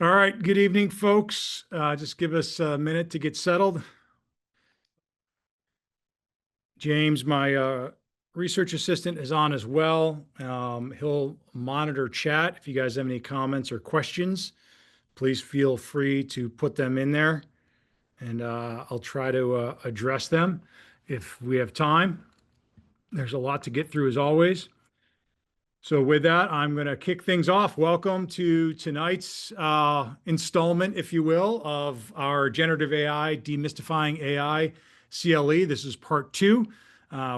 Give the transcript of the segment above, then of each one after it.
All right, good evening, folks. Just give us a minute to get settled. James, my research assistant, is on as well. He'll monitor chat. If you guys have any comments or questions, please feel free to put them in there, and I'll try to address them if we have time. There's a lot to get through, as always. So with that, I'm going to kick things off. Welcome to tonight's installment, if you will, of our Generative AI, Demystifying AI CLE. This is part two.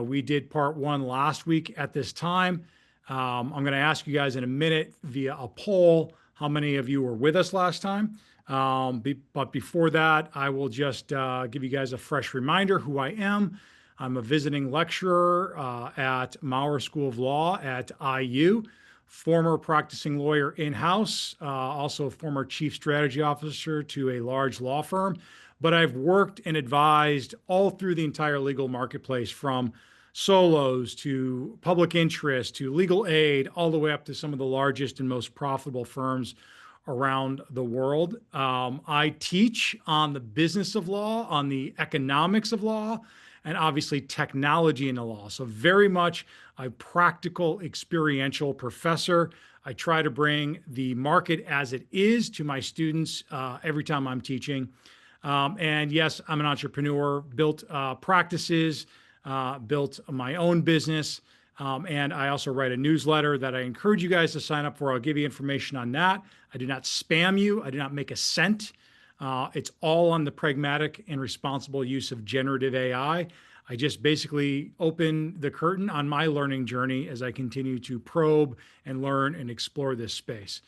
We did part one last week at this time. I'm going to ask you guys in a minute via a poll how many of you were with us last time. But before that, I will just give you guys a fresh reminder who I am. I'm a visiting lecturer at Maurer School of Law at IU, former practicing lawyer in-house, also a former chief strategy officer to a large law firm. But I've worked and advised all through the entire legal marketplace, from solos to public interest to legal aid, all the way up to some of the largest and most profitable firms around the world. I teach on the business of law, on the economics of law, and obviously technology in the law. So very much a practical, experiential professor. I try to bring the market as it is to my students every time I'm teaching. And yes, I'm an entrepreneur, built practices, built my own business. And I also write a newsletter that I encourage you guys to sign up for. I'll give you information on that. I do not spam you. I do not make a cent. It's all on the pragmatic and responsible use of generative AI. I just basically open the curtain on my learning journey as I continue to probe and learn and explore this space.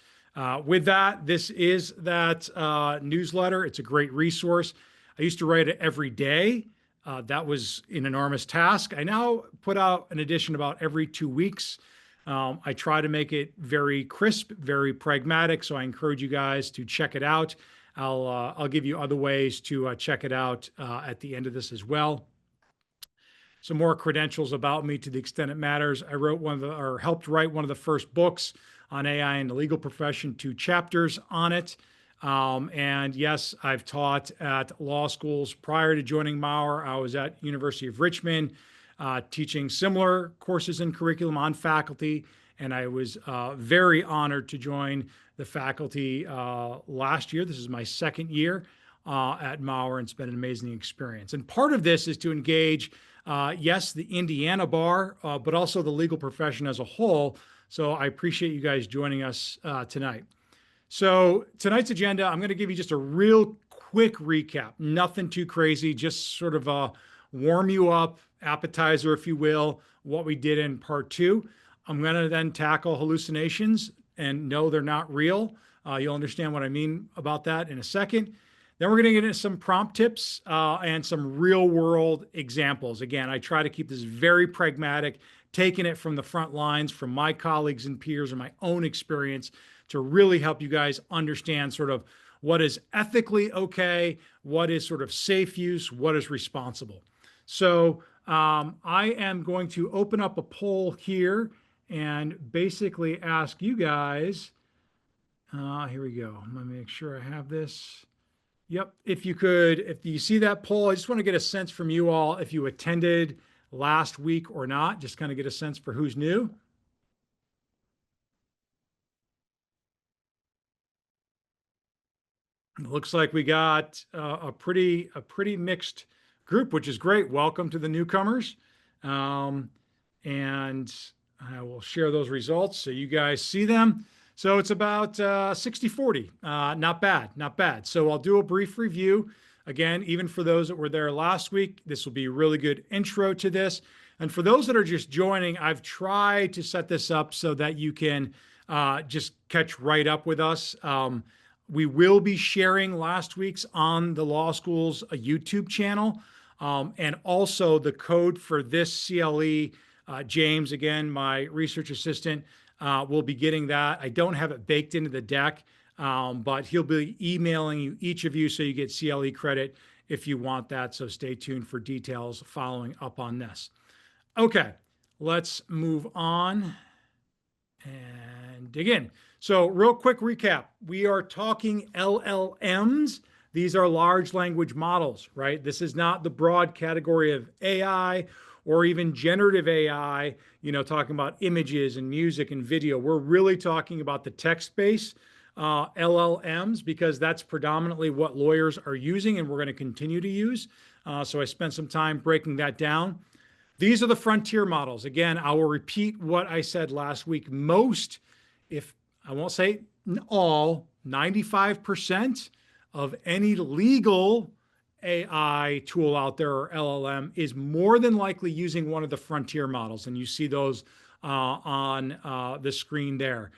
With that, this is that newsletter. It's a great resource. I used to write it every day. That was an enormous task. I now put out an edition about every 2 weeks. I try to make it very crisp, very pragmatic. So I encourage you guys to check it out. I'll give you other ways to check it out at the end of this as well. Some more credentials about me to the extent it matters. I wrote helped write one of the first books on AI in the legal profession, 2 chapters on it. And yes, I've taught at law schools. Prior to joining Maurer, I was at University of Richmond teaching similar courses and curriculum on faculty. And I was very honored to join the faculty last year. This is my second year at Maurer, and it's been an amazing experience. And part of this is to engage, yes, the Indiana bar, but also the legal profession as a whole. So I appreciate you guys joining us tonight. So tonight's agenda, I'm going to give you just a real quick recap. Nothing too crazy, just sort of a warm you up, appetizer, if you will, what we did in part two. I'm going to then tackle hallucinations, and no, they're not real. You'll understand what I mean about that in a second. Then we're going to get into some prompt tips and some real world examples. Again, I try to keep this very pragmatic, taking it from the front lines, from my colleagues and peers and my own experience, to really help you guys understand sort of what is ethically okay, what is sort of safe use, what is responsible. So I am going to open up a poll here and basically ask you guys, here we go. Let me make sure I have this. Yep. If you see that poll, I just want to get a sense from you all if you attended last week or not, just kind of get a sense for who's new. It looks like we got a pretty mixed group, which is great. Welcome to the newcomers. And I will share those results so you guys see them. So it's about 60-40. Not bad, not bad. So I'll do a brief review. Again, even for those that were there last week, this will be a really good intro to this. And for those that are just joining, I've tried to set this up so that you can just catch right up with us. We will be sharing last week's on the law school's YouTube channel. And also the code for this CLE, James, again, my research assistant, will be getting that. I don't have it baked into the deck, but he'll be emailing you, each of you, so you get CLE credit if you want that. So stay tuned for details following up on this. Okay, let's move on and dig in. So, real quick recap, we are talking LLMs. These are large language models, right? This is not the broad category of AI or even generative AI, talking about images and music and video. We're really talking about the text based LLMs because that's predominantly what lawyers are using and we're going to continue to use. So, I spent some time breaking that down. These are the frontier models. Again, I will repeat what I said last week. Most, if I won't say all, 95% of any legal AI tool out there or LLM is more than likely using one of the frontier models. And you see those on the screen there.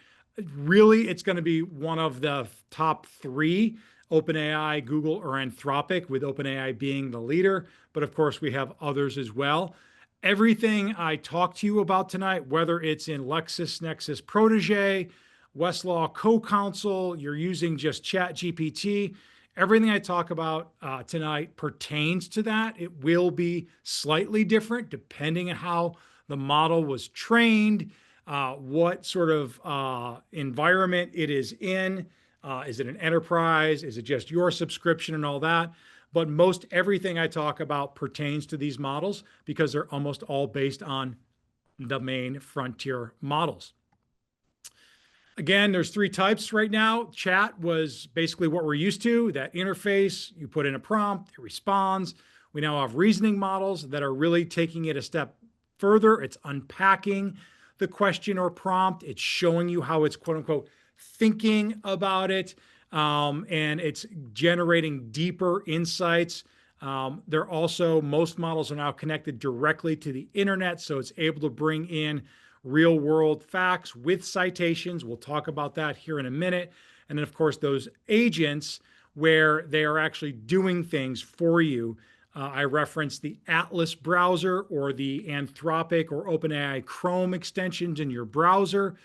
Really, it's going to be one of the top three: OpenAI, Google, or Anthropic, with OpenAI being the leader. But of course, we have others as well. Everything I talked to you about tonight, whether it's in LexisNexis Protege, Westlaw Co-Counsel, you're using just ChatGPT, everything I talk about tonight pertains to that. It will be slightly different depending on how the model was trained, what sort of environment it is in. Is it an enterprise? Is it just your subscription and all that? But most everything I talk about pertains to these models because they're almost all based on the main frontier models. Again, there's three types right now. Chat was basically what we're used to, that interface. You put in a prompt, it responds. We now have reasoning models that are really taking it a step further. It's unpacking the question or prompt. It's showing you how it's quote unquote thinking about it. And it's generating deeper insights. Most models are now connected directly to the internet, so it's able to bring in real world facts with citations. We'll talk about that here in a minute. And then, of course, those agents where they are actually doing things for you. I referenced the Atlas browser or the Anthropic or OpenAI Chrome extensions in your browser.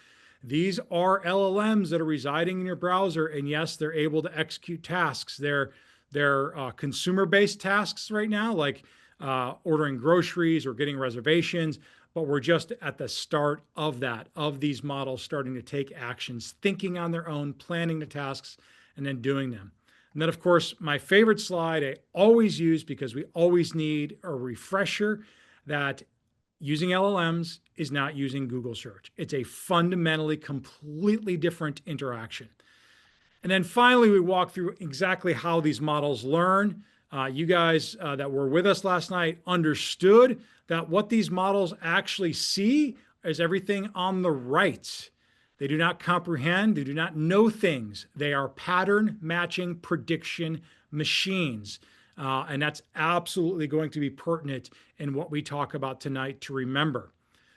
These are LLMs that are residing in your browser, and yes, they're able to execute tasks. They're consumer-based tasks right now, like ordering groceries or getting reservations, but we're just at the start of that, of these models starting to take actions, thinking on their own, planning the tasks, and then doing them. And then, of course, my favorite slide I always use because we always need a refresher that using LLMs is not using Google search. It's a fundamentally completely different interaction. And then finally, we walk through exactly how these models learn. You guys that were with us last night understood that what these models actually see is everything on the right. They do not comprehend, they do not know things. They are pattern matching prediction machines. And that's absolutely going to be pertinent in what we talk about tonight to remember.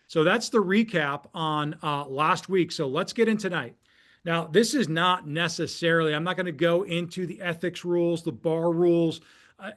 So that's the recap on last week. So let's get in tonight. Now, this is not necessarily, I'm not going to go into the ethics rules, the bar rules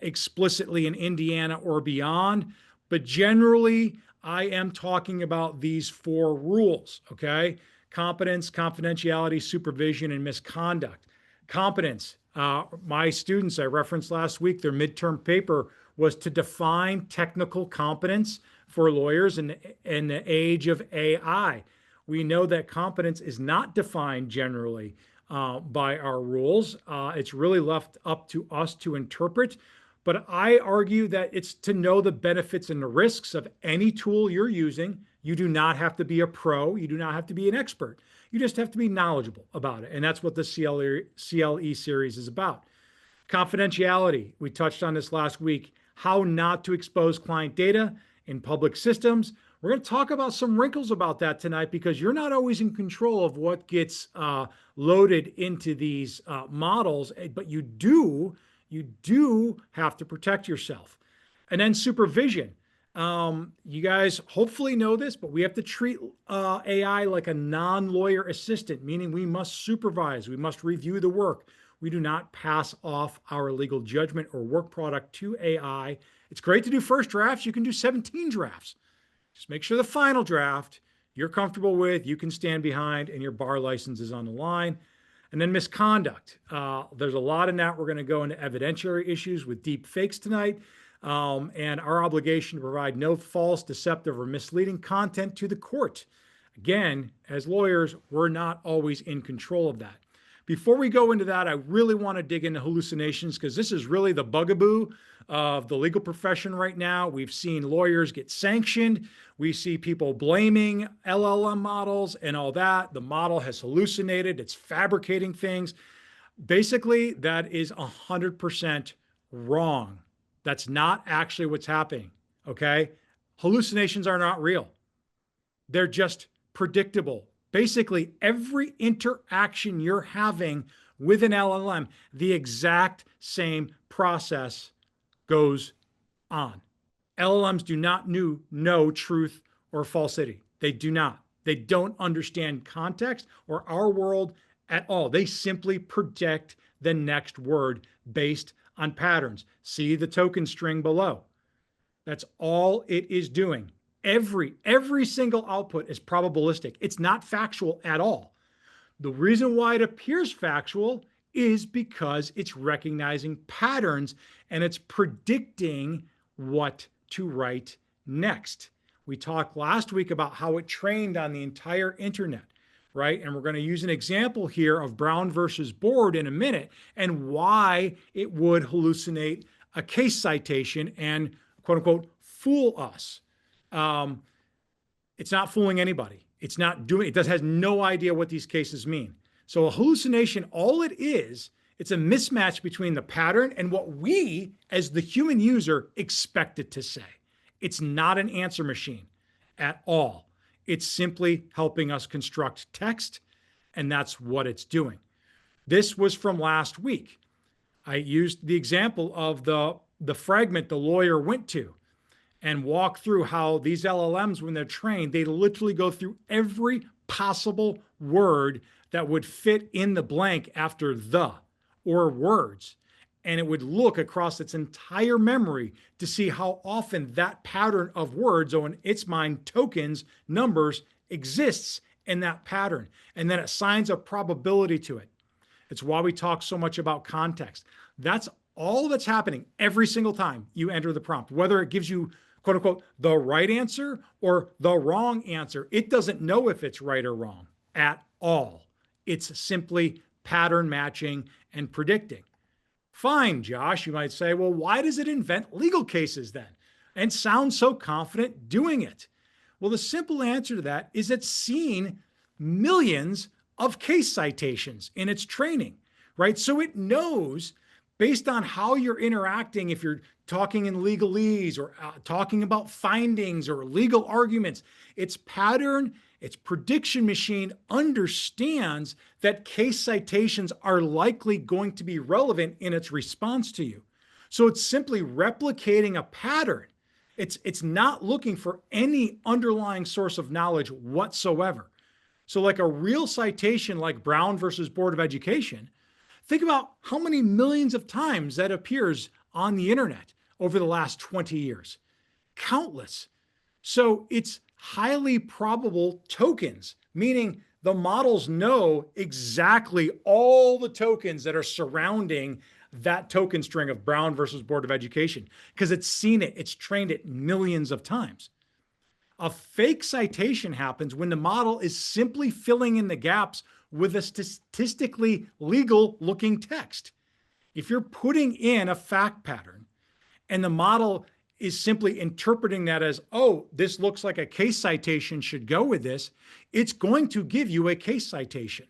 explicitly in Indiana or beyond, but generally, I am talking about these four rules, okay? Competence, confidentiality, supervision, and misconduct. Competence. My students I referenced last week, their midterm paper was to define technical competence for lawyers in the age of AI. We know that competence is not defined generally by our rules. It's really left up to us to interpret. But I argue that it's to know the benefits and the risks of any tool you're using. You do not have to be a pro. You do not have to be an expert. You just have to be knowledgeable about it. And that's what the CLE series is about. Confidentiality. We touched on this last week. How not to expose client data in public systems. We're going to talk about some wrinkles about that tonight because you're not always in control of what gets loaded into these models, but you do have to protect yourself. And then supervision. You guys hopefully know this, but we have to treat AI like a non-lawyer assistant, meaning we must supervise, we must review the work. We do not pass off our legal judgment or work product to AI. It's great to do first drafts. You can do 17 drafts. Just make sure the final draft you're comfortable with, you can stand behind, and your bar license is on the line. And then misconduct. There's a lot in that. We're going to go into evidentiary issues with deep fakes tonight. And our obligation to provide no false, deceptive, or misleading content to the court. Again, as lawyers, we're not always in control of that. Before we go into that, I really want to dig into hallucinations because this is really the bugaboo of the legal profession right now. We've seen lawyers get sanctioned. We see people blaming LLM models and all that. The model has hallucinated, it's fabricating things. Basically, that is 100% wrong. That's not actually what's happening. Okay. Hallucinations are not real, they're just predictable. Basically, every interaction you're having with an LLM, the exact same process goes on. LLMs do not know truth or falsity. They do not. They don't understand context or our world at all. They simply predict the next word based on patterns. See the token string below. That's all it is doing. Every single output is probabilistic. It's not factual at all. The reason why it appears factual is because it's recognizing patterns and it's predicting what to write next. We talked last week about how it trained on the entire internet, right? And we're going to use an example here of Brown versus Board in a minute and why it would hallucinate a case citation and quote unquote fool us. It's not fooling anybody. It's not doing, it has no idea what these cases mean. So a hallucination, all it is, it's a mismatch between the pattern and what we, as the human user, expect it to say. It's not an answer machine at all. It's simply helping us construct text, and that's what it's doing. This was from last week. I used the example of the fragment the lawyer went to and walk through how these LLMs, when they're trained, they literally go through every possible word that would fit in the blank after the or words. And it would look across its entire memory to see how often that pattern of words, or in its mind, tokens, numbers, exists in that pattern. And then it assigns a probability to it. It's why we talk so much about context. That's all that's happening every single time you enter the prompt, whether it gives you quote unquote, the right answer or the wrong answer. It doesn't know if it's right or wrong at all. It's simply pattern matching and predicting. Fine, Josh, you might say, well, why does it invent legal cases then and sound so confident doing it? Well, the simple answer to that is it's seen millions of case citations in its training, right? So it knows based on how you're interacting, if you're talking in legalese or talking about findings or legal arguments, its pattern, its prediction machine understands that case citations are likely going to be relevant in its response to you. So it's simply replicating a pattern. It's not looking for any underlying source of knowledge whatsoever. So like a real citation like Brown versus Board of Education, think about how many millions of times that appears on the internet over the last 20 years. Countless. So it's highly probable tokens, meaning the models know exactly all the tokens that are surrounding that token string of Brown versus Board of Education because it's seen it, it's trained it millions of times. A fake citation happens when the model is simply filling in the gaps with a statistically legal looking text. If you're putting in a fact pattern and the model is simply interpreting that as, oh, this looks like a case citation should go with this, it's going to give you a case citation.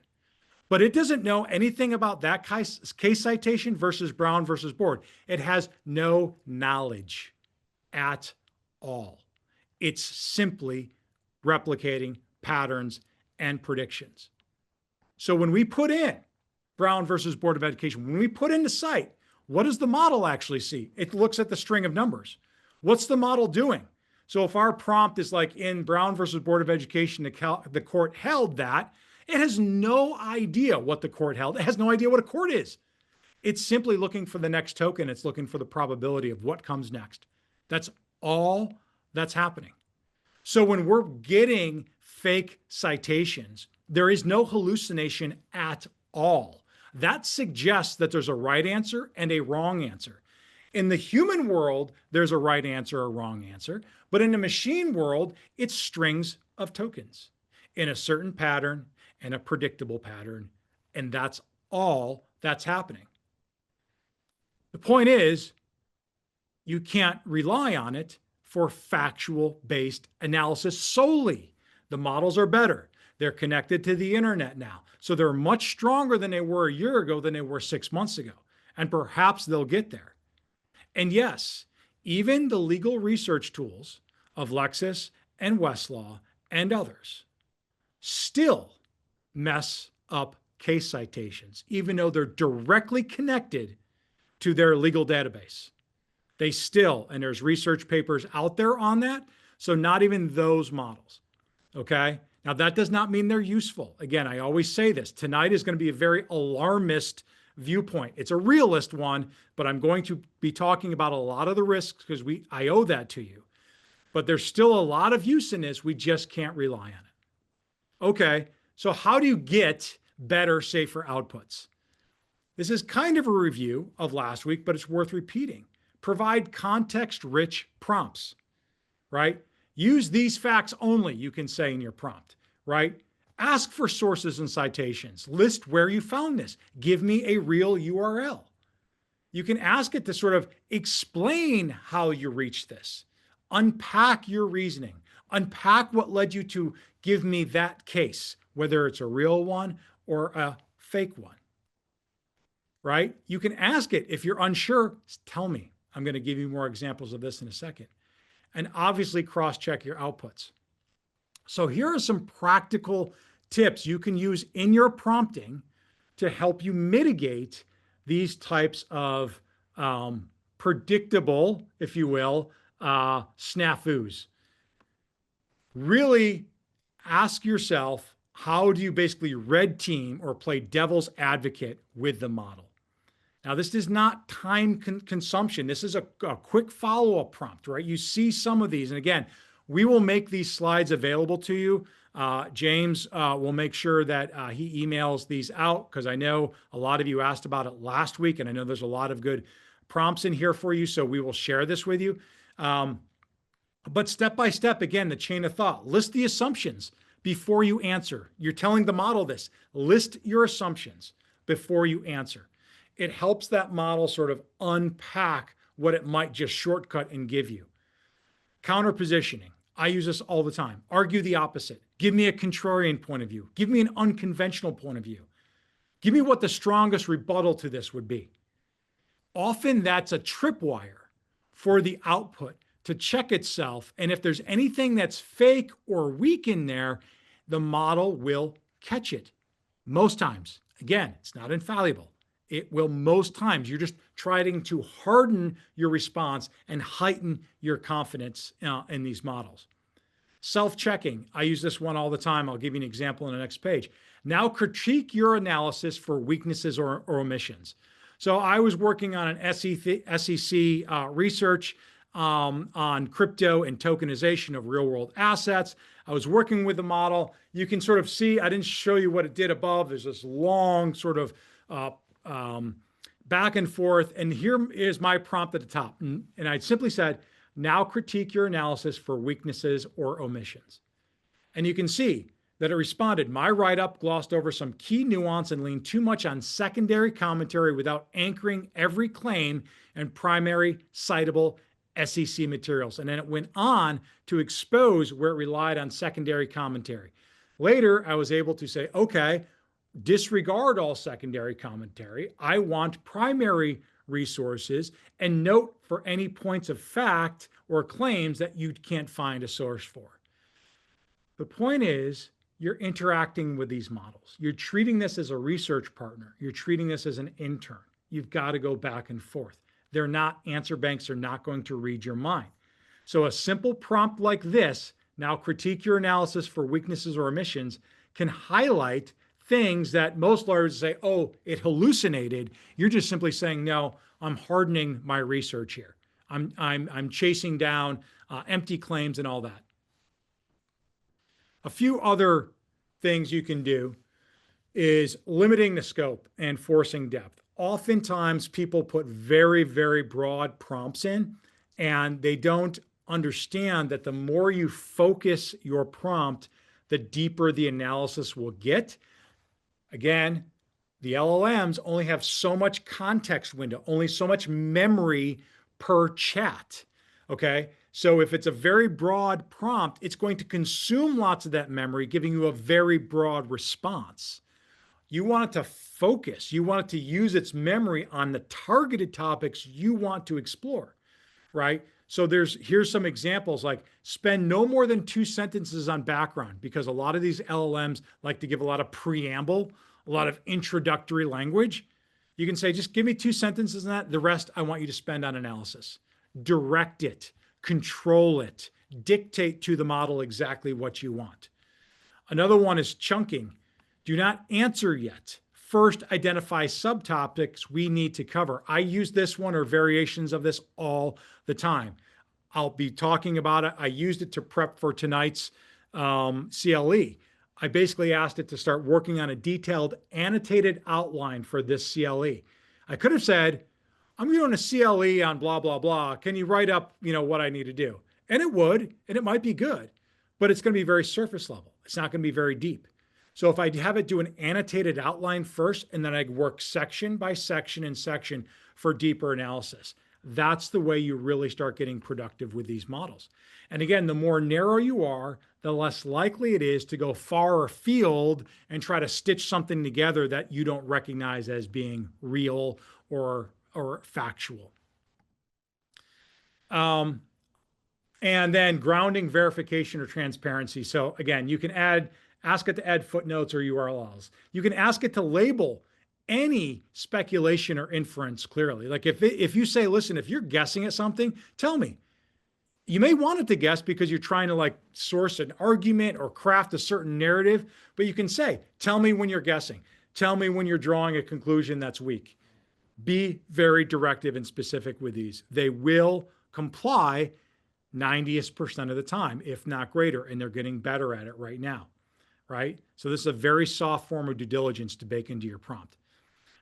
But it doesn't know anything about that case citation versus Brown versus Board. It has no knowledge at all. It's simply replicating patterns and predictions. So when we put in Brown versus Board of Education, when we put in the site, what does the model actually see? It looks at the string of numbers. What's the model doing? So if our prompt is like in Brown versus Board of Education, the court held that, it has no idea what the court held. It has no idea what a court is. It's simply looking for the next token. It's looking for the probability of what comes next. That's all that's happening. So when we're getting fake citations, there is no hallucination at all. That suggests that there's a right answer and a wrong answer. In the human world, there's a right answer or wrong answer, but in the machine world, it's strings of tokens. in a certain pattern and a predictable pattern. And that's all that's happening. The point is, you can't rely on it for factual based analysis solely. The models are better. They're connected to the internet now. So they're much stronger than they were a year ago than they were 6 months ago. And perhaps they'll get there. And yes, even the legal research tools of Lexis and Westlaw and others still mess up case citations, even though they're directly connected to their legal database. They still, and there's research papers out there on that. So not even those models. Okay. Now that does not mean they're useful. Again, I always say this. Tonight is going to be a very alarmist viewpoint. It's a realist one, but I'm going to be talking about a lot of the risks because I owe that to you. But there's still a lot of use in this. We just can't rely on it. Okay. So how do you get better, safer outputs? This is kind of a review of last week, but it's worth repeating. Provide context-rich prompts, right? Use these facts only, you can say in your prompt, right? Ask for sources and citations. List where you found this. Give me a real URL. You can ask it to sort of explain how you reached this. Unpack your reasoning. Unpack what led you to give me that case, whether it's a real one or a fake one, right? You can ask it. If you're unsure, tell me. I'm going to give you more examples of this in a second. And obviously cross-check your outputs. So here are some practical tips you can use in your prompting to help you mitigate these types of predictable, if you will, snafus. Really ask yourself, how do you basically red team or play devil's advocate with the model? Now, this is not time consumption. This is a quick follow-up prompt, right? You see some of these. And again, we will make these slides available to you. James will make sure that he emails these out because I know a lot of you asked about it last week, and I know there's a lot of good prompts in here for you, so we will share this with you. But step by step, again, the chain of thought. List the assumptions before you answer. You're telling the model this. List your assumptions before you answer. It helps that model sort of unpack what it might just shortcut and give you. Counterpositioning. I use this all the time. Argue the opposite. Give me a contrarian point of view. Give me an unconventional point of view. Give me what the strongest rebuttal to this would be. Often that's a tripwire for the output to check itself. And if there's anything that's fake or weak in there, the model will catch it. Most times. Again, it's not infallible. It will most times. You're just trying to harden your response and heighten your confidence in these models. Self-checking. I use this one all the time. I'll give you an example on the next page. Now critique your analysis for weaknesses or omissions. So I was working on an SEC research on crypto and tokenization of real-world assets. I was working with the model. You can sort of see, I didn't show you what it did above. There's this long sort of back and forth. And here is my prompt at the top. And I simply said, now critique your analysis for weaknesses or omissions. And you can see that it responded, my write-up glossed over some key nuance and leaned too much on secondary commentary without anchoring every claim and primary citable SEC materials. And then it went on to expose where it relied on secondary commentary. Later, I was able to say, okay, disregard all secondary commentary. I want primary resources and note for any points of fact or claims that you can't find a source for. The point is, you're interacting with these models. You're treating this as a research partner. You're treating this as an intern. You've got to go back and forth. They're not answer banks. They're not going to read your mind. So a simple prompt like this, now critique your analysis for weaknesses or omissions, can highlight things that most lawyers say, oh, it hallucinated. You're just simply saying, no, I'm hardening my research here. I'm chasing down empty claims and all that. A few other things you can do is limiting the scope and forcing depth. Oftentimes people put very, very broad prompts in and they don't understand that the more you focus your prompt, the deeper the analysis will get. Again, the LLMs only have so much context window, only so much memory per chat. Okay. So if it's a very broad prompt, it's going to consume lots of that memory, giving you a very broad response. You want it to focus. You want it to use its memory on the targeted topics you want to explore, right? So here's some examples, like spend no more than 2 sentences on background, because a lot of these LLMs like to give a lot of preamble, a lot of introductory language. You can say, just give me 2 sentences on that. The rest I want you to spend on analysis. Direct it, control it, dictate to the model exactly what you want. Another one is chunking. Do not answer yet. First, identify subtopics we need to cover. I use this one or variations of this all the time. I'll be talking about it. I used it to prep for tonight's CLE. I basically asked it to start working on a detailed annotated outline for this CLE. I could have said, I'm doing a CLE on blah, blah, blah. Can you write up, what I need to do? And it would, and it might be good, but it's going to be very surface level. It's not going to be very deep. So if I have it do an annotated outline first, and then I work section by section and section for deeper analysis, that's the way you really start getting productive with these models. And again, the more narrow you are, the less likely it is to go far afield and try to stitch something together that you don't recognize as being real or factual. And then grounding, verification, or transparency. So again, you can ask it to add footnotes or URLs. You can ask it to label any speculation or inference clearly. Like if you say, listen, if you're guessing at something, tell me. You may want it to guess because you're trying to like source an argument or craft a certain narrative, but you can say, tell me when you're guessing. Tell me when you're drawing a conclusion that's weak. Be very directive and specific with these. They will comply 90% of the time, if not greater, and they're getting better at it right now, right? So this is a very soft form of due diligence to bake into your prompt.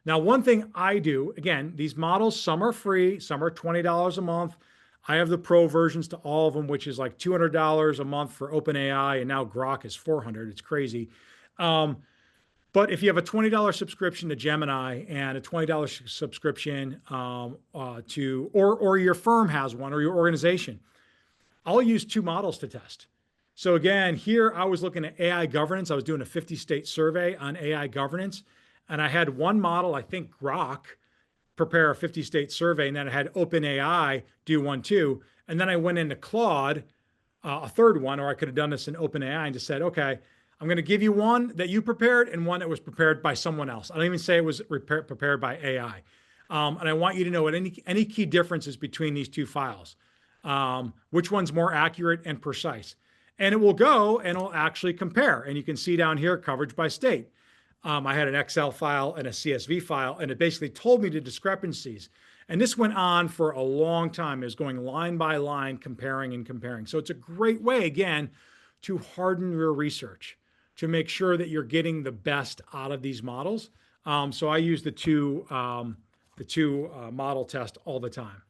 Now, one thing I do, again, these models, some are free, some are $20 a month. I have the pro versions to all of them, which is like $200 a month for OpenAI, and now Grok is $400. It's crazy. But if you have a $20 subscription to Gemini and a $20 subscription or your firm has one, or your organization, I'll use 2 models to test. So again, here I was looking at AI governance. I was doing a 50-state survey on AI governance, and I had one model, I think Grok, prepare a 50-state survey, and then I had OpenAI do one too. And then I went into Claude, a third one, or I could have done this in OpenAI and just said, okay, I'm going to give you one that you prepared and one that was prepared by someone else. I don't even say it was prepared by AI. And I want you to know what any key differences between these 2 files, which one's more accurate and precise. And it will go and it'll actually compare. And you can see down here, coverage by state. I had an Excel file and a CSV file, and it basically told me the discrepancies. And this went on for a long time. It was going line by line, comparing and comparing. So it's a great way, again, to harden your research, to make sure that you're getting the best out of these models. So I use the two model test all the time.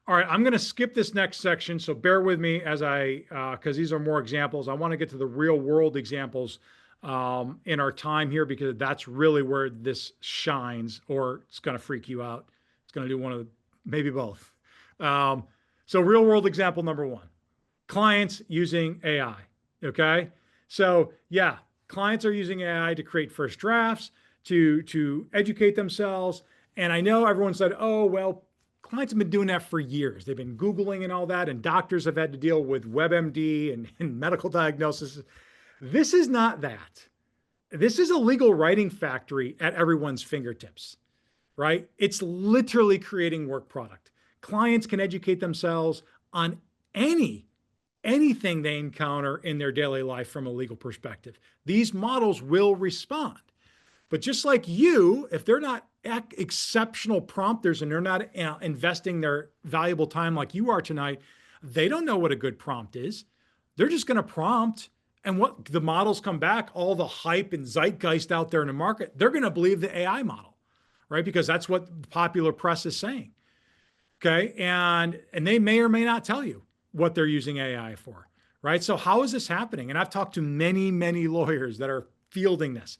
All right, I'm going to skip this next section, so bear with me as because these are more examples. I want to get to the real world examples in our time here, because that's really where this shines, or it's going to freak you out. It's going to do one of maybe both. So real world example number 1, clients using AI. Okay. So yeah, clients are using AI to create first drafts, to educate themselves. And I know everyone said, oh, well, clients have been doing that for years. They've been Googling and all that, and doctors have had to deal with WebMD and medical diagnosis. This is not that. This is a legal writing factory at everyone's fingertips, right? It's literally creating work product. Clients can educate themselves on anything they encounter in their daily life from a legal perspective. These models will respond. But just like you, if they're not exceptional prompters and they're not investing their valuable time like you are tonight, they don't know what a good prompt is. They're just going to prompt. And what the models come back, all the hype and zeitgeist out there in the market, they're going to believe the AI model, right? Because that's what the popular press is saying. Okay. And they may or may not tell you what they're using AI for, right? So how is this happening? And I've talked to many, many lawyers that are fielding this.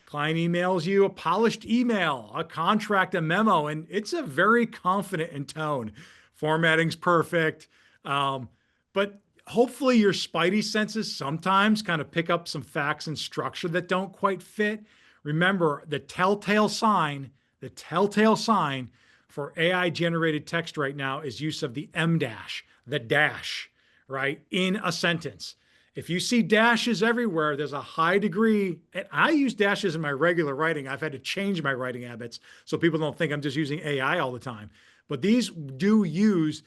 Client emails you a polished email, a contract, a memo, and it's a very confident in tone. Formatting's perfect. But hopefully your spidey senses sometimes kind of pick up some facts and structure that don't quite fit. Remember, the telltale sign for AI generated text right now is use of the M dash, the dash, right, in a sentence. If you see dashes everywhere, there's a high degree, and I use dashes in my regular writing. I've had to change my writing habits so people don't think I'm just using AI all the time. But these do use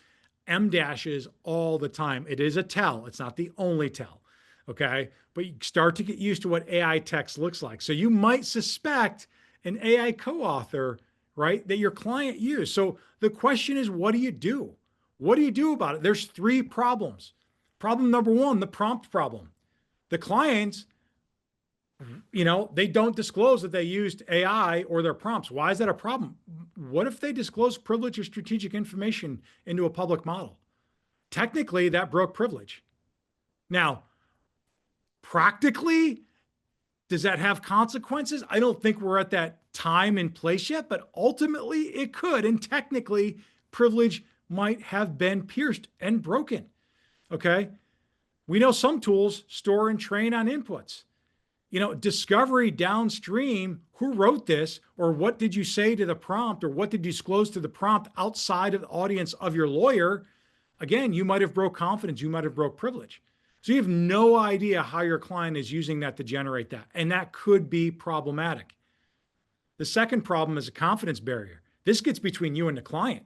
M dashes all the time. It is a tell. It's not the only tell. Okay. But you start to get used to what AI text looks like. So you might suspect an AI co-author, right, that your client used. So the question is, what do you do? What do you do about it? There's three problems. Problem number one, the prompt problem. The clients, they don't disclose that they used AI or their prompts. Why is that a problem? What if they disclose privileged or strategic information into a public model? Technically, that broke privilege. Now, practically, does that have consequences? I don't think we're at that time and place yet, but ultimately it could. And technically, privilege might have been pierced and broken. Okay. We know some tools store and train on inputs. Discovery downstream, who wrote this, or what did you say to the prompt, or what did you disclose to the prompt outside of the audience of your lawyer? Again, you might have broke confidence, you might have broke privilege. So you have no idea how your client is using that to generate that. And that could be problematic. The second problem is a confidence barrier. This gets between you and the client.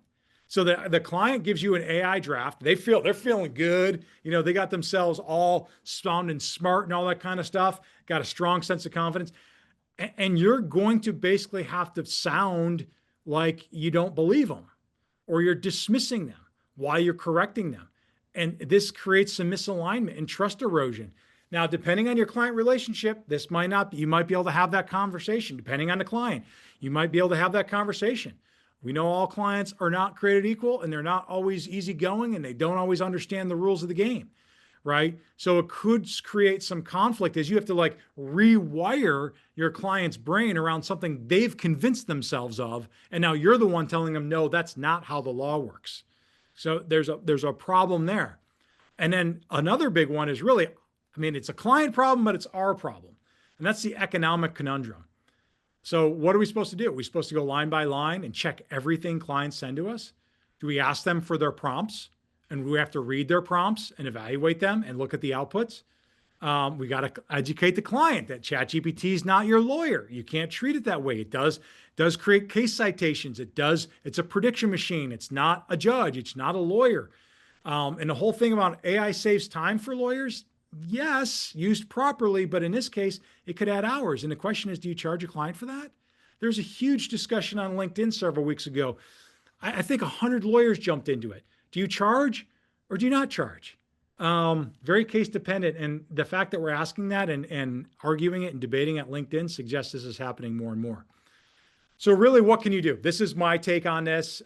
So the client gives you an AI draft. They're feeling good. They got themselves all sounding smart and all that kind of stuff, got a strong sense of confidence. And you're going to basically have to sound like you don't believe them or you're dismissing them while you're correcting them. And this creates some misalignment and trust erosion. Now, depending on your client relationship, you might be able to have that conversation. Depending on the client, you might be able to have that conversation. We know all clients are not created equal and they're not always easygoing and they don't always understand the rules of the game, right? So it could create some conflict as you have to rewire your client's brain around something they've convinced themselves of. And now you're the one telling them, no, that's not how the law works. So there's a problem there. And then another big one is really, it's a client problem, but it's our problem. And that's the economic conundrum. So what are we supposed to do? Are we supposed to go line by line and check everything clients send to us? Do we ask them for their prompts and we have to read their prompts and evaluate them and look at the outputs? We got to educate the client that ChatGPT is not your lawyer. You can't treat it that way. It does create case citations. It's a prediction machine. It's not a judge. It's not a lawyer. And the whole thing about AI saves time for lawyers, yes, used properly, but in this case, it could add hours. And the question is, do you charge a client for that? There's a huge discussion on LinkedIn several weeks ago. I think 100 lawyers jumped into it. Do you charge or do you not charge? Very case dependent. And the fact that we're asking that and arguing it and debating at LinkedIn suggests this is happening more and more. So really, what can you do? This is my take on this.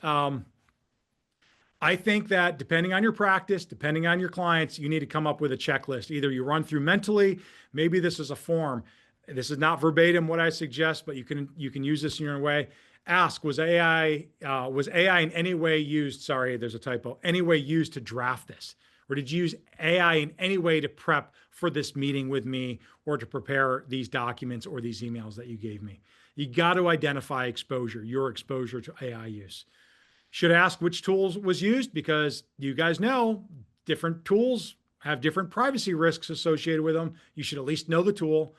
I think that depending on your practice, depending on your clients, you need to come up with a checklist. Either you run through mentally, maybe this is a form. This is not verbatim what I suggest, but you can use this in your own way. Ask, was AI in any way used, sorry, there's a typo, any way used to draft this? Or did you use AI in any way to prep for this meeting with me or to prepare these documents or these emails that you gave me? You got to identify your exposure to AI use. Should ask which tools was used because you guys know different tools have different privacy risks associated with them. You should at least know the tool.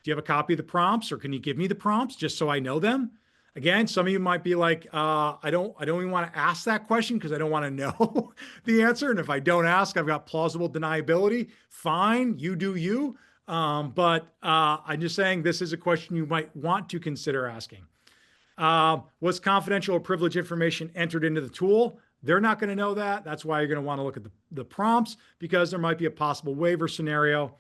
Do you have a copy of the prompts or can you give me the prompts just so I know them? Again, some of you might be like, I don't even want to ask that question because I don't want to know the answer. And if I don't ask, I've got plausible deniability. Fine, you do you. But I'm just saying this is a question you might want to consider asking. Was confidential or privileged information entered into the tool? They're not going to know that. That's why you're going to want to look at the prompts because there might be a possible waiver scenario.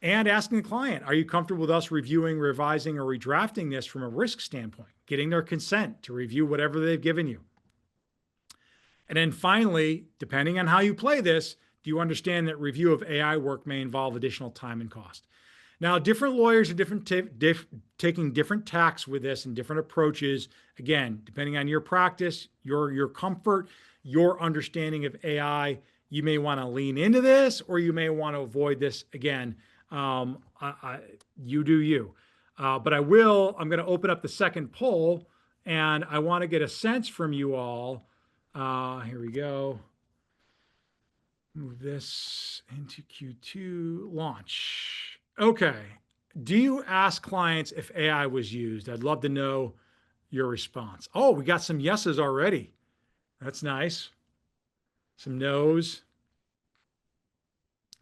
And asking the client, are you comfortable with us reviewing, revising, or redrafting this from a risk standpoint? Getting their consent to review whatever they've given you. And then finally, depending on how you play this, Do you understand that review of AI work may involve additional time and cost? Now, different lawyers are taking different tacks with this and different approaches. Again, depending on your practice, your comfort, your understanding of AI, you may want to lean into this or you may want to avoid this. Again, you do you. But I'm going to open up the second poll and I want to get a sense from you all. Here we go. Move this into Q2, launch. Okay. Do you ask clients if AI was used? I'd love to know your response. Oh, we got some yeses already. That's nice. Some no's.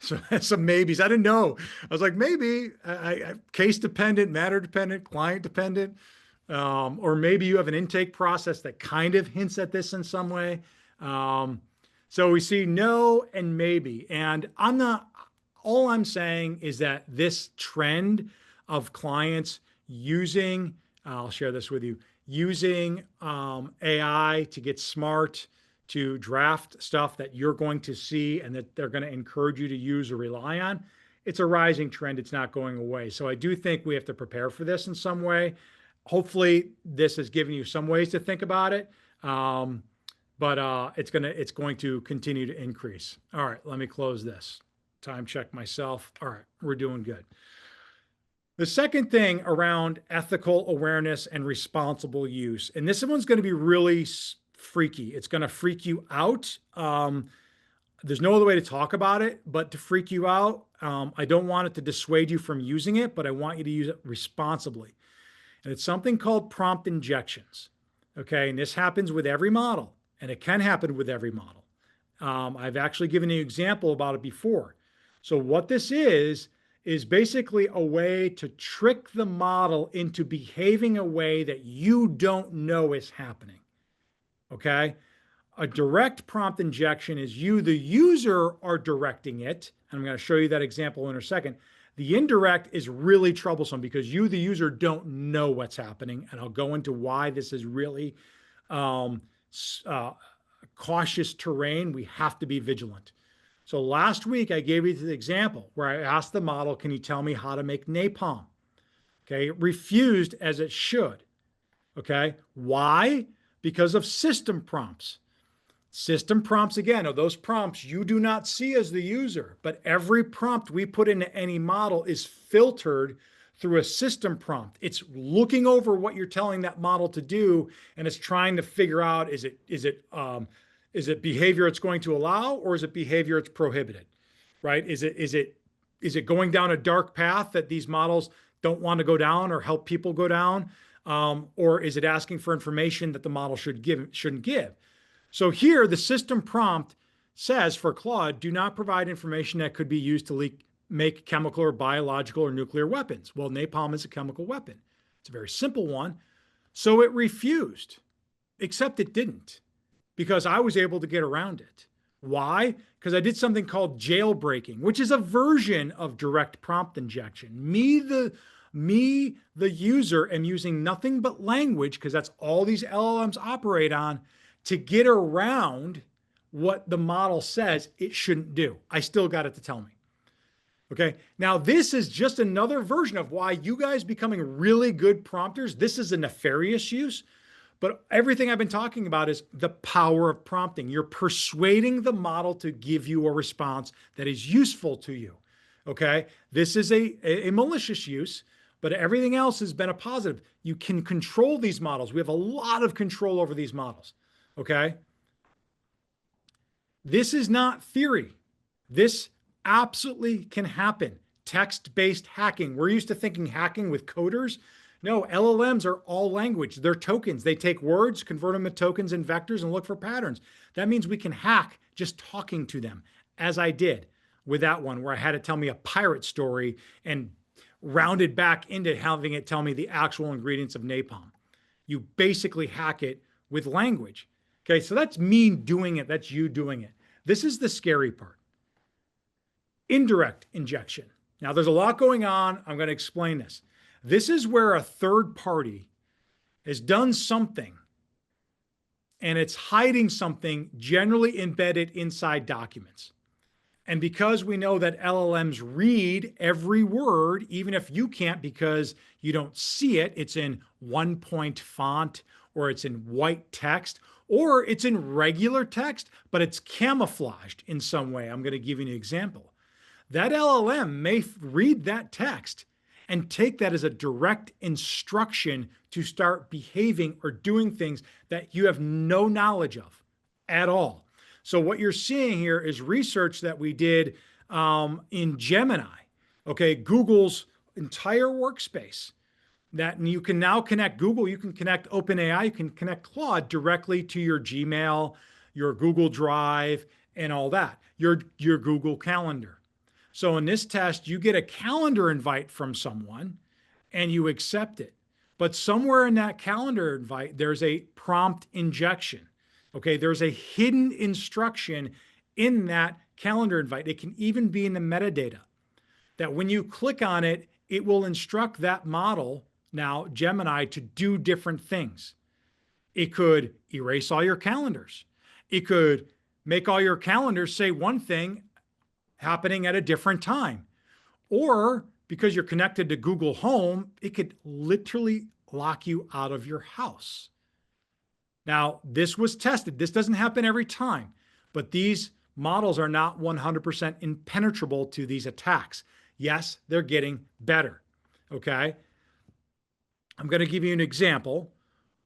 So some maybes. I didn't know. I was like, maybe case dependent, matter dependent, client dependent. Or maybe you have an intake process that kind of hints at this in some way. So we see no and maybe. And all I'm saying is that this trend of clients using, I'll share this with you, using AI to get smart, to draft stuff that you're going to see and that they're going to encourage you to use or rely on, it's a rising trend. It's not going away. So I do think we have to prepare for this in some way. Hopefully this has given you some ways to think about it. But it's going to continue to increase. All right, let me close this. Time check myself. All right, we're doing good. The second thing around ethical awareness and responsible use, and this one's going to be really freaky. It's going to freak you out. There's no other way to talk about it but to freak you out. I don't want it to dissuade you from using it, but I want you to use it responsibly. And it's something called prompt injections. Okay, and this happens with every model, and it can happen with every model. I've actually given you an example about it before. So what this is basically a way to trick the model into behaving a way that you don't know is happening. Okay? A direct prompt injection is you, the user, are directing it. And I'm going to show you that example in a second. The indirect is really troublesome because you, the user, don't know what's happening. And I'll go into why this is really cautious terrain. We have to be vigilant. So last week, I gave you the example where I asked the model, can you tell me how to make napalm? Okay, it refused as it should. Okay, why? Because of system prompts. System prompts, again, are those prompts you do not see as the user, but every prompt we put into any model is filtered through a system prompt. It's looking over what you're telling that model to do, and it's trying to figure out, is it behavior it's going to allow, or is it behavior it's prohibited, right? Is it going down a dark path that these models don't want to go down or help people go down? Or is it asking for information that the model shouldn't give? So here, the system prompt says for Claude, do not provide information that could be used to make chemical or biological or nuclear weapons. Well, napalm is a chemical weapon. It's a very simple one. So it refused, except it didn't, because I was able to get around it. Why? Because I did something called jailbreaking, which is a version of direct prompt injection. Me, the user, am using nothing but language, because that's all these LLMs operate on, to get around what the model says it shouldn't do. I still got it to tell me. Okay, now this is just another version of why you guys becoming really good prompters. This is a nefarious use, but everything I've been talking about is the power of prompting. You're persuading the model to give you a response that is useful to you. Okay, this is a malicious use, but everything else has been a positive. You can control these models. We have a lot of control over these models. Okay. This is not theory. This absolutely can happen. Text-based hacking. We're used to thinking hacking with coders. No, LLMs are all language. They're tokens. They take words, convert them to tokens and vectors, and look for patterns. That means we can hack just talking to them, as I did with that one where I had to tell me a pirate story and rounded back into having it tell me the actual ingredients of napalm. You basically hack it with language. Okay, so that's me doing it. That's you doing it. This is the scary part. Indirect injection. Now, there's a lot going on. I'm going to explain this. This is where a third party has done something and it's hiding something generally embedded inside documents. And because we know that LLMs read every word, even if you can't because you don't see it, it's in 1-point font, or it's in white text, or it's in regular text, but it's camouflaged in some way. I'm going to give you an example. That LLM may read that text and take that as a direct instruction to start behaving or doing things that you have no knowledge of at all. So what you're seeing here is research that we did in Gemini, okay, Google's entire workspace. That you can now connect Google, you can connect OpenAI, you can connect Claude directly to your Gmail, your Google Drive, and all that, your Google Calendar. So in this test, you get a calendar invite from someone and you accept it. But somewhere in that calendar invite, there's a prompt injection. Okay, there's a hidden instruction in that calendar invite. It can even be in the metadata that when you click on it, it will instruct that model, now Gemini, to do different things. It could erase all your calendars. It could make all your calendars say one thing happening at a different time. Or because you're connected to Google Home, it could literally lock you out of your house. Now, this was tested. This doesn't happen every time, but these models are not 100% impenetrable to these attacks. Yes, they're getting better. Okay. I'm going to give you an example,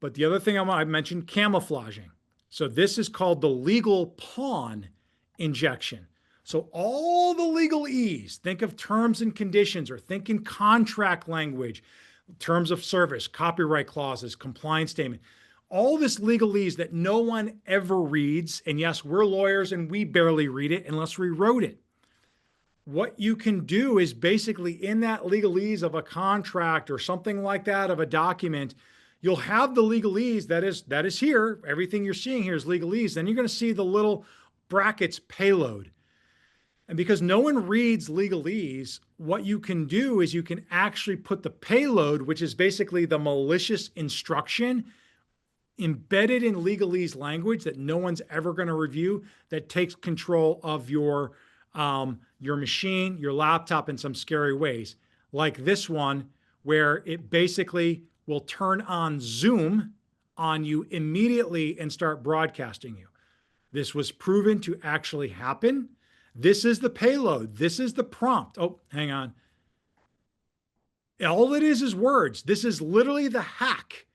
but the other thing I mentioned, camouflaging. So this is called the legal pawn injection. So all the legalese, think of terms and conditions, or think in contract language, terms of service, copyright clauses, compliance statement, all this legalese that no one ever reads. And yes, we're lawyers and we barely read it unless we wrote it. What you can do is basically in that legalese of a contract or something like that of a document, you'll have the legalese that is here. Everything you're seeing here is legalese. Then you're going to see the little brackets payload. And because no one reads legalese, what you can do is you can actually put the payload, which is basically the malicious instruction, embedded in legalese language that no one's ever going to review, that takes control of your machine, your laptop in some scary ways. Like this one, where it basically will turn on Zoom on you immediately and start broadcasting you. This was proven to actually happen. This is the payload. This is the prompt. Oh, hang on. All it is words. This is literally the hack.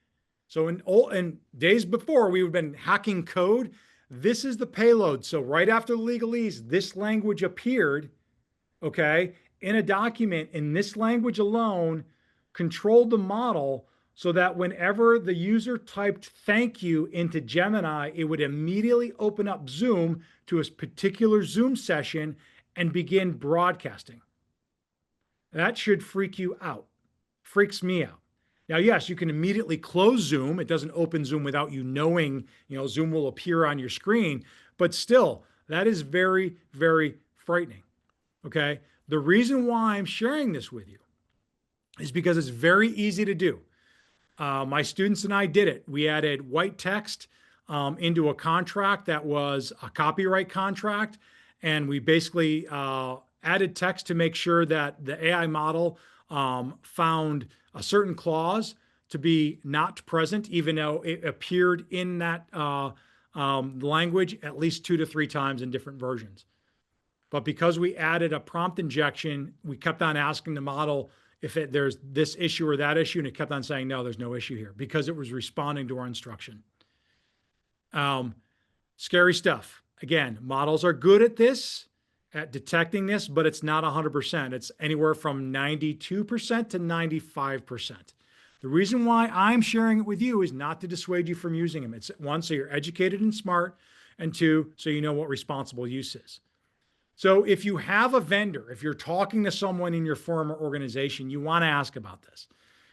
So in days before, we would have been hacking code. This is the payload. So right after the legalese, this language appeared, okay, in a document in this language alone, controlled the model so that whenever the user typed thank you into Gemini, it would immediately open up Zoom to a particular Zoom session and begin broadcasting. That should freak you out. Freaks me out. Now, yes, you can immediately close Zoom. It doesn't open Zoom without you knowing, Zoom will appear on your screen, but still, that is very, very frightening. Okay. The reason why I'm sharing this with you is because it's very easy to do. My students and I did it. We added white text into a contract that was a copyright contract. And we basically added text to make sure that the AI model found a certain clause to be not present, even though it appeared in that language at least 2 to 3 times in different versions. But because we added a prompt injection, we kept on asking the model if there's this issue or that issue, and it kept on saying, no, there's no issue here, because it was responding to our instruction. Scary stuff. Again, models are good at this, at detecting this, but it's not 100%. It's anywhere from 92% to 95%. The reason why I'm sharing it with you is not to dissuade you from using them. It's one, so you're educated and smart, and two, so you know what responsible use is. So if you have a vendor, if you're talking to someone in your firm or organization, you want to ask about this,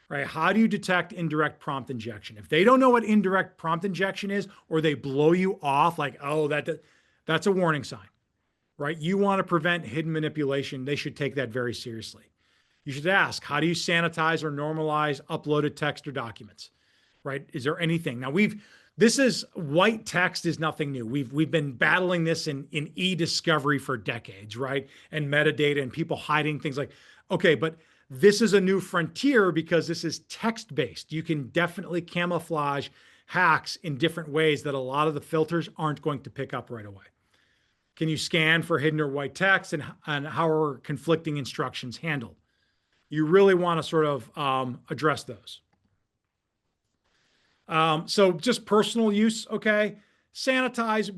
right? How do you detect indirect prompt injection? If they don't know what indirect prompt injection is, or they blow you off like, oh, that's a warning sign, right? You want to prevent hidden manipulation. They should take that very seriously. You should ask, how do you sanitize or normalize uploaded text or documents, right? Is there anything? Now, we've This is white text is nothing new. We've been battling this in e-discovery for decades, right? And metadata and people hiding things like, okay, but this is a new frontier because this is text-based. You can definitely camouflage hacks in different ways that a lot of the filters aren't going to pick up right away. Can you scan for hidden or white text, and how are conflicting instructions handled? You really want to sort of address those. So just personal use, okay? Sanitize,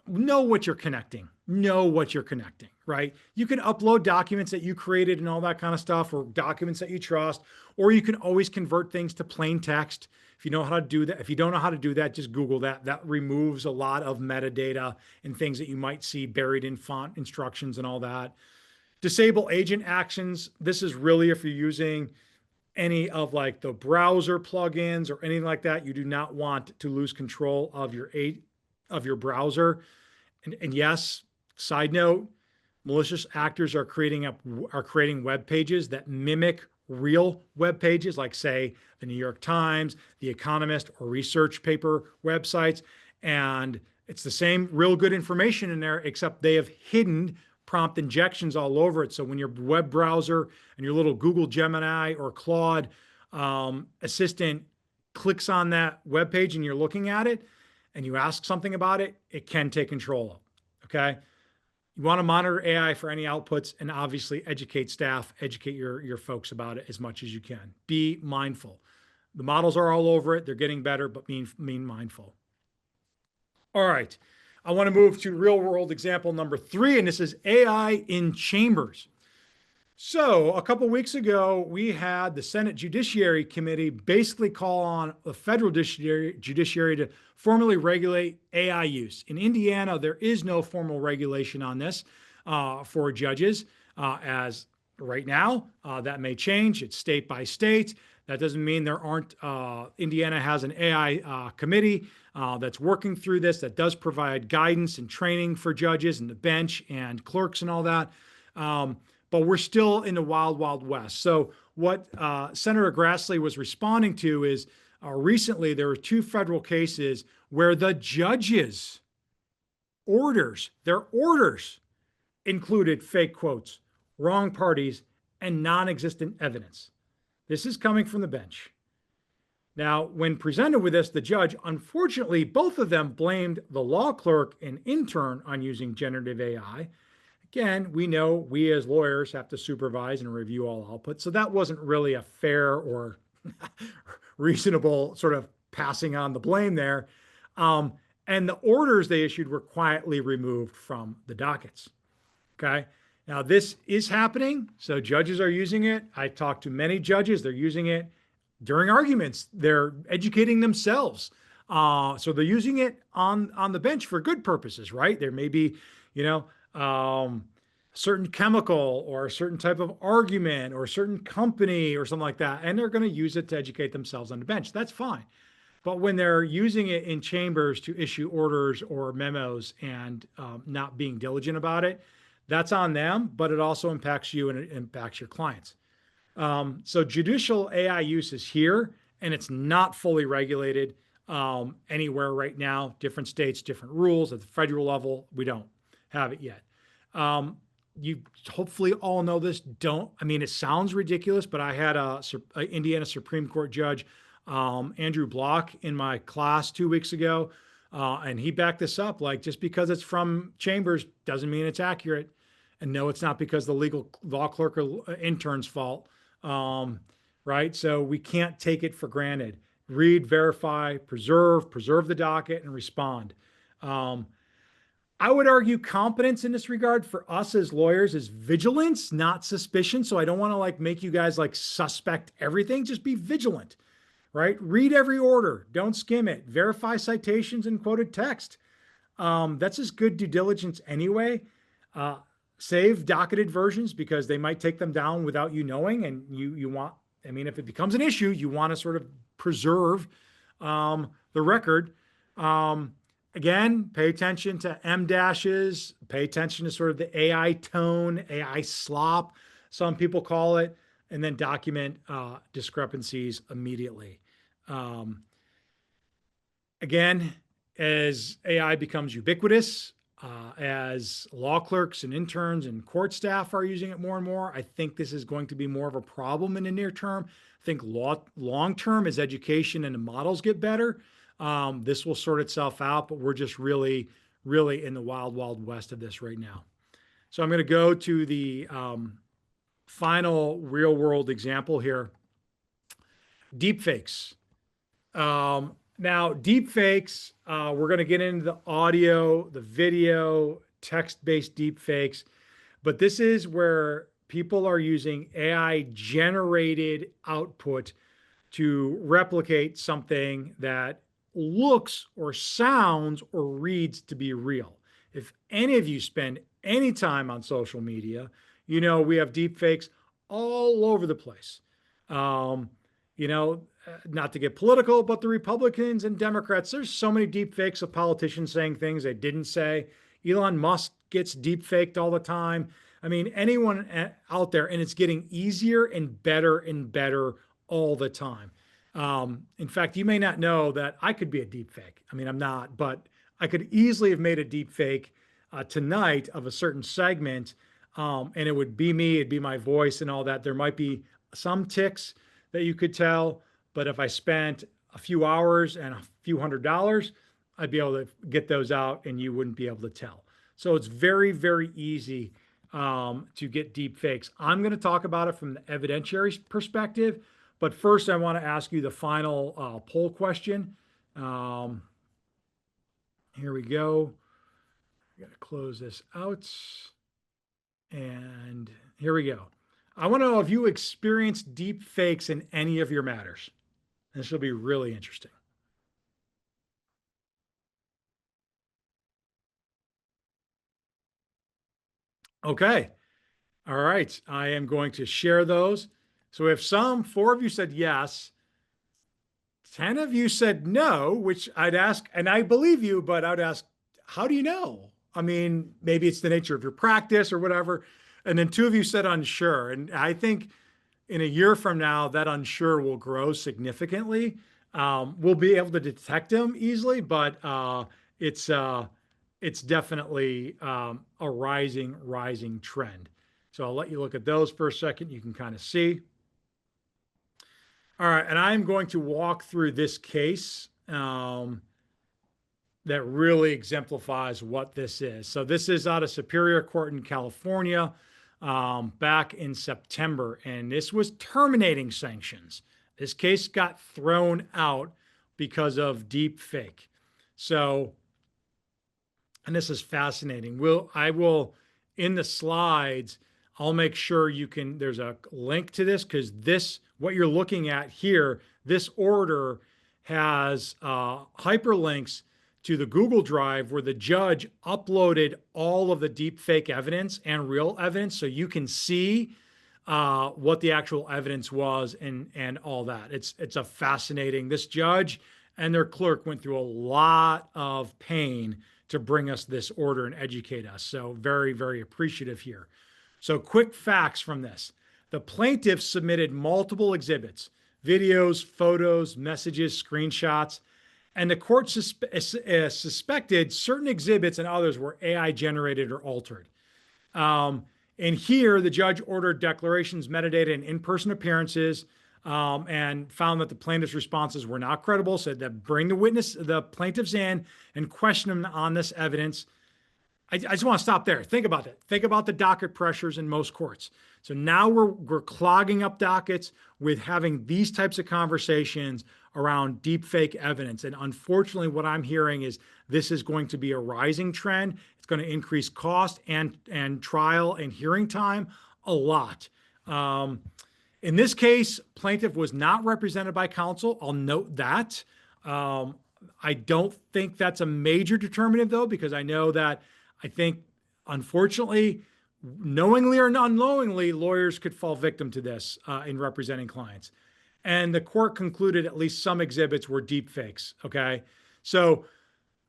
know what you're connecting. Know what you're connecting, right? You can upload documents that you created and all that kind of stuff, or documents that you trust, or you can always convert things to plain text. If you know how to do that, if you don't know how to do that, just Google that. That removes a lot of metadata and things that you might see buried in font instructions and all that. Disable agent actions. This is really if you're using any of like the browser plugins or anything like that. You do not want to lose control of your browser. And yes, side note, malicious actors are creating web pages that mimic real web pages, like say the New York Times, the Economist, or research paper websites. And it's the same real good information in there, except they have hidden prompt injections all over it. So when your web browser and your little Google Gemini or Claude assistant clicks on that web page and you're looking at it and you ask something about it, it can take control of. Okay. You want to monitor AI for any outputs and obviously educate staff, educate your folks about it as much as you can. Be mindful. The models are all over it. They're getting better, but being mindful. All right. I want to move to real world example number 3, and this is AI in chambers. So a couple of weeks ago, we had the Senate Judiciary Committee basically call on the federal judiciary to formally regulate AI use. In Indiana, there is no formal regulation on this for judges as right now. That may change. It's state by state. That doesn't mean there aren't, Indiana has an AI committee that's working through this, that does provide guidance and training for judges and the bench and clerks and all that. But we're still in the wild, wild west. So what Senator Grassley was responding to is recently there were 2 federal cases where the judges' their orders included fake quotes, wrong parties, and non-existent evidence. This is coming from the bench. Now, when presented with this, the judge, unfortunately, both of them blamed the law clerk and intern on using generative AI. Again, we know we as lawyers have to supervise and review all output. So that wasn't really a fair or reasonable sort of passing on the blame there. And the orders they issued were quietly removed from the dockets. Okay. Now, this is happening. So judges are using it. I talked to many judges. They're using it during arguments. They're educating themselves. So they're using it on the bench for good purposes, right? There may be, certain chemical or a certain type of argument or a certain company or something like that. And they're going to use it to educate themselves on the bench. That's fine. But when they're using it in chambers to issue orders or memos and not being diligent about it, that's on them, but it also impacts you and it impacts your clients. So judicial AI use is here and it's not fully regulated anywhere right now. Different states, different rules. At the federal level, we don't have it yet. You hopefully all know this. It sounds ridiculous, but I had a Indiana Supreme Court judge, Andrew Block, in my class 2 weeks ago. And he backed this up. Like, just because it's from chambers doesn't mean it's accurate. And no, it's not because the law clerk or intern's fault. Right. So we can't take it for granted. Read, verify, preserve the docket and respond. I would argue competence in this regard for us as lawyers is vigilance, not suspicion. So I don't want to make you guys suspect everything. Just be vigilant, right? Read every order. Don't skim it. Verify citations and quoted text. That's just good due diligence anyway. Save docketed versions because they might take them down without you knowing. And you want, if it becomes an issue, you want to sort of preserve the record. Again, pay attention to M dashes, pay attention to sort of the AI tone, AI slop, some people call it, and then document discrepancies immediately. Again, as AI becomes ubiquitous, as law clerks and interns and court staff are using it more and more, I think this is going to be more of a problem in the near term. I think long term, as education and the models get better, this will sort itself out, but we're just really, really in the wild, wild west of this right now. So I'm going to go to the final real world example here. Deepfakes. Now, deepfakes, we're going to get into the audio, the video, text-based deepfakes, but this is where people are using AI-generated output to replicate something that looks or sounds or reads to be real. If any of you spend any time on social media, you know we have deepfakes all over the place. Um, Not to get political, but the Republicans and Democrats, there's so many deep fakes of politicians saying things they didn't say. Elon Musk gets deep faked all the time. I mean, anyone out there, and it's getting easier and better all the time. In fact, you may not know that I could be a deep fake. I mean, I'm not, but I could easily have made a deep fake tonight of a certain segment, and it would be me, it'd be my voice and all that. There might be some ticks that you could tell, but if I spent a few hours and a few $100s, I'd be able to get those out and you wouldn't be able to tell. So it's very, very easy to get deep fakes. I'm going to talk about it from the evidentiary perspective, but first I want to ask you the final poll question. Here we go. I got to close this out. And here we go. I want to know if you experienced deep fakes in any of your matters. This will be really interesting. Okay. All right. I am going to share those. So if four of you said yes, 10 of you said no, which I'd ask, and I believe you, but I'd ask, how do you know? I mean, maybe it's the nature of your practice or whatever. And then two of you said unsure. And I think in a year from now, that unsure will grow significantly. We'll be able to detect them easily, but it's definitely a rising trend. So I'll let you look at those for a second. You can kind of see. All right, and I'm going to walk through this case that really exemplifies what this is. So this is out of Superior Court in California back in September, and this was terminating sanctions. This case got thrown out because of deep fake. So, and this is fascinating. I will in the slides, I'll make sure you can, there's a link to this because this, what you're looking at here, this order has hyperlinks to the Google Drive where the judge uploaded all of the deep fake evidence and real evidence so you can see what the actual evidence was and all that. It's a fascinating, this judge and their clerk went through a lot of pain to bring us this order and educate us. So very, very appreciative here. So quick facts from this. The plaintiffs submitted multiple exhibits, videos, photos, messages, screenshots, and the court suspected certain exhibits and others were AI generated or altered. And here, the judge ordered declarations, metadata, and in-person appearances, and found that the plaintiff's responses were not credible, said that bring the plaintiffs in and question them on this evidence. I just want to stop there. Think about that. Think about the docket pressures in most courts. So now we're clogging up dockets with having these types of conversations around deepfake evidence. And unfortunately, what I'm hearing is this is going to be a rising trend. It's going to increase cost and trial and hearing time a lot. In this case, plaintiff was not represented by counsel. I'll note that. I don't think that's a major determinative, though, because I know that I think, unfortunately, knowingly or unknowingly, lawyers could fall victim to this in representing clients. And the court concluded at least some exhibits were deep fakes. Okay. So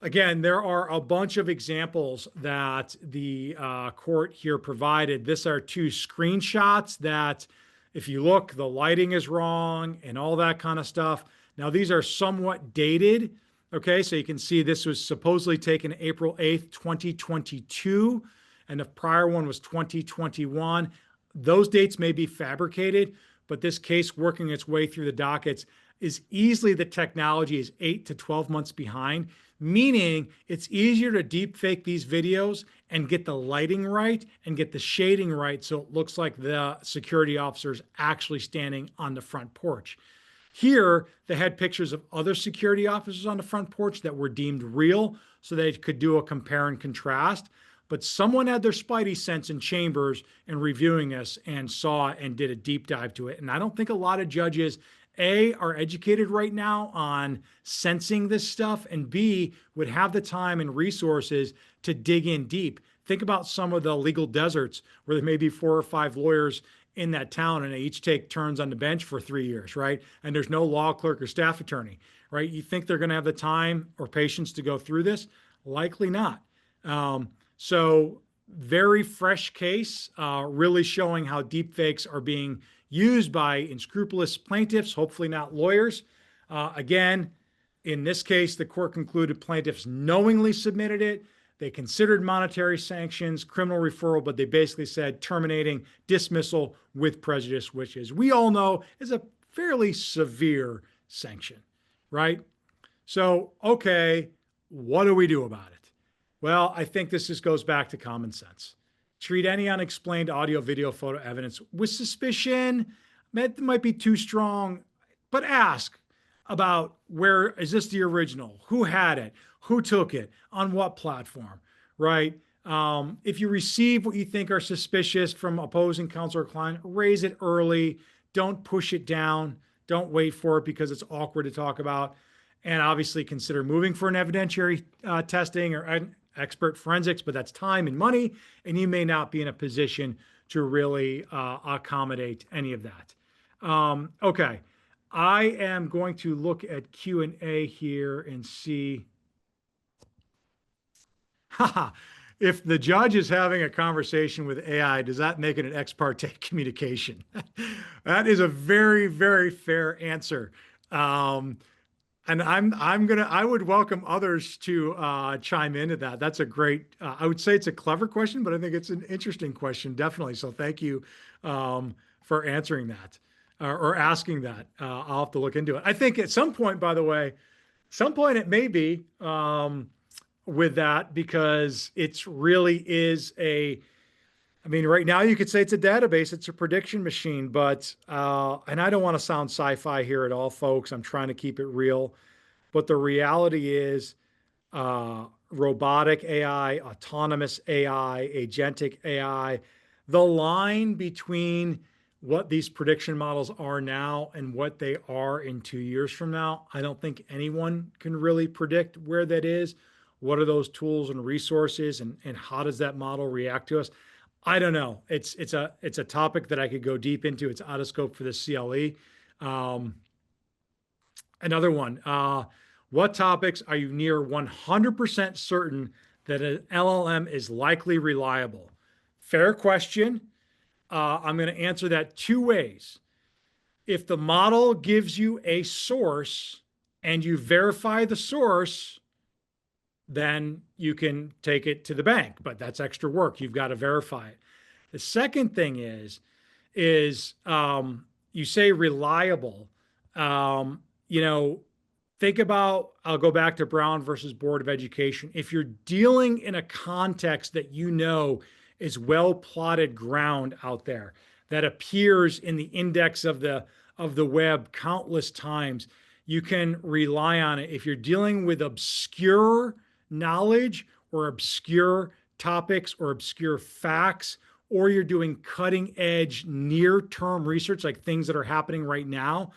again, there are a bunch of examples that the court here provided. These are two screenshots that, if you look, the lighting is wrong and all that kind of stuff. Now, these are somewhat dated. Okay, so you can see this was supposedly taken April 8th, 2022, and the prior one was 2021. Those dates may be fabricated, but this case working its way through the dockets is easily the technology is 8 to 12 months behind, meaning it's easier to deep fake these videos and get the lighting right and get the shading right so it looks like the security officers actually standing on the front porch. Here, they had pictures of other security officers on the front porch that were deemed real, so they could do a compare and contrast. But someone had their spidey sense in chambers and reviewing this and saw it and did a deep dive to it. And I don't think a lot of judges, A, are educated right now on sensing this stuff, and B, would have the time and resources to dig in deep. Think about some of the legal deserts where there may be 4 or 5 lawyers in that town and they each take turns on the bench for 3 years, right? And there's no law clerk or staff attorney, right? You think they're going to have the time or patience to go through this? Likely not. So very fresh case, really showing how deepfakes are being used by unscrupulous plaintiffs, hopefully not lawyers. Again, in this case, the court concluded plaintiffs knowingly submitted it. They considered monetary sanctions, criminal referral, but they basically said terminating dismissal with prejudice, which, as we all know, is a fairly severe sanction, right? So, okay, what do we do about it? Well, I think this just goes back to common sense. Treat any unexplained audio, video, photo evidence with suspicion. That might be too strong, but ask about where is this the original? Who had it? Who took it? On what platform? Right? If you receive what you think are suspicious from opposing counsel or client, raise it early. Don't push it down. Don't wait for it because it's awkward to talk about. And obviously consider moving for an evidentiary testing or expert forensics, but that's time and money, and you may not be in a position to really accommodate any of that. Okay, I am going to look at Q&A here and see. If the judge is having a conversation with AI, does that make it an ex parte communication? That is a very, very fair answer. And I would welcome others to chime into that. That's a great, I would say it's a clever question, but I think it's an interesting question, definitely. So thank you for answering that or asking that. I'll have to look into it. I think at some point, by the way, some point it may be with that because it's really is I mean, right now you could say it's a database, it's a prediction machine, but, and I don't want to sound sci-fi here at all, folks. I'm trying to keep it real, but the reality is robotic AI, autonomous AI, agentic AI, the line between what these prediction models are now and what they are in 2 years from now, I don't think anyone can really predict where that is. What are those tools and resources and how does that model react to us? I don't know. It's a topic that I could go deep into. It's out of scope for the CLE. Another one. What topics are you near 100% certain that an LLM is likely reliable? Fair question. I'm going to answer that 2 ways. If the model gives you a source and you verify the source, then you can take it to the bank, but that's extra work. You've got to verify it. The second thing is you say reliable. Think about, I'll go back to Brown versus Board of Education. If you're dealing in a context that you know is well plotted ground out there that appears in the index of the web countless times, you can rely on it. If you're dealing with obscure knowledge or obscure topics or obscure facts, or you're doing cutting edge near-term research, like things that are happening right now.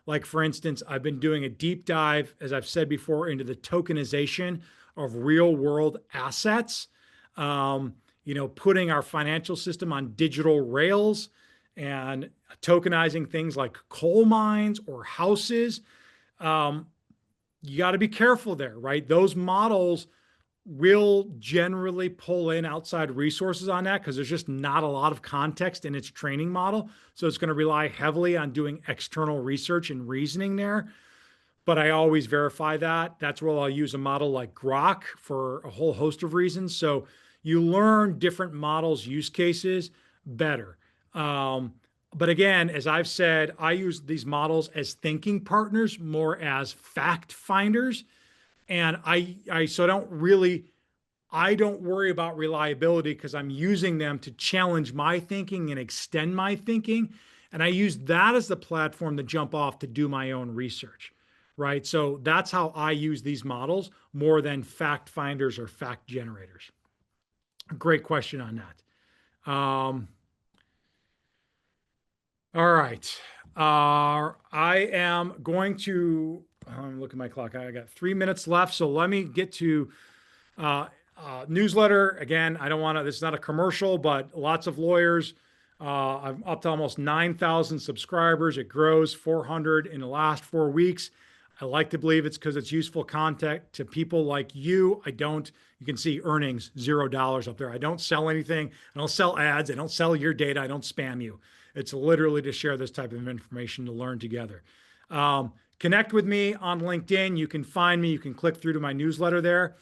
Like for instance, I've been doing a deep dive, as I've said before, into the tokenization of real world assets, putting our financial system on digital rails and tokenizing things like coal mines or houses. You got to be careful there, right? Those models will generally pull in outside resources on that because there's just not a lot of context in its training model. So it's going to rely heavily on doing external research and reasoning there. but I always verify that. That's where I'll use a model like Grok for a whole host of reasons. So you learn different models, use cases better. Um, but again, as I've said, I use these models as thinking partners more as fact finders. And so I don't worry about reliability because I'm using them to challenge my thinking and extend my thinking. And I use that as the platform to jump off to do my own research, right? So that's how I use these models more than fact finders or fact generators. Great question on that. All right. I am going to look at my clock. I got 3 minutes left. So let me get to uh, newsletter. Again, I don't want to, this is not a commercial, but lots of lawyers. I'm up to almost 9,000 subscribers. It grows 400 in the last 4 weeks. I like to believe it's because it's useful content to people like you. You can see earnings, $0 up there. I don't sell anything. I don't sell ads. I don't sell your data. I don't spam you. It's literally to share this type of information to learn together. Connect with me on LinkedIn. You can find me. You can click through to my newsletter there.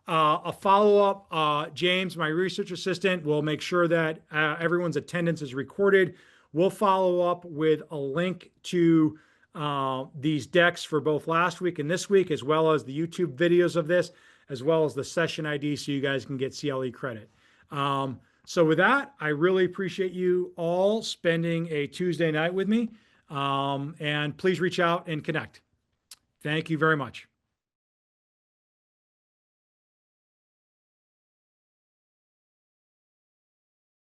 A follow-up, James, my research assistant, will make sure that everyone's attendance is recorded. We'll follow up with a link to these decks for both last week and this week, as well as the YouTube videos of this, as well as the session ID so you guys can get CLE credit. So with that, I really appreciate you all spending a Tuesday night with me. And please reach out and connect. Thank you very much.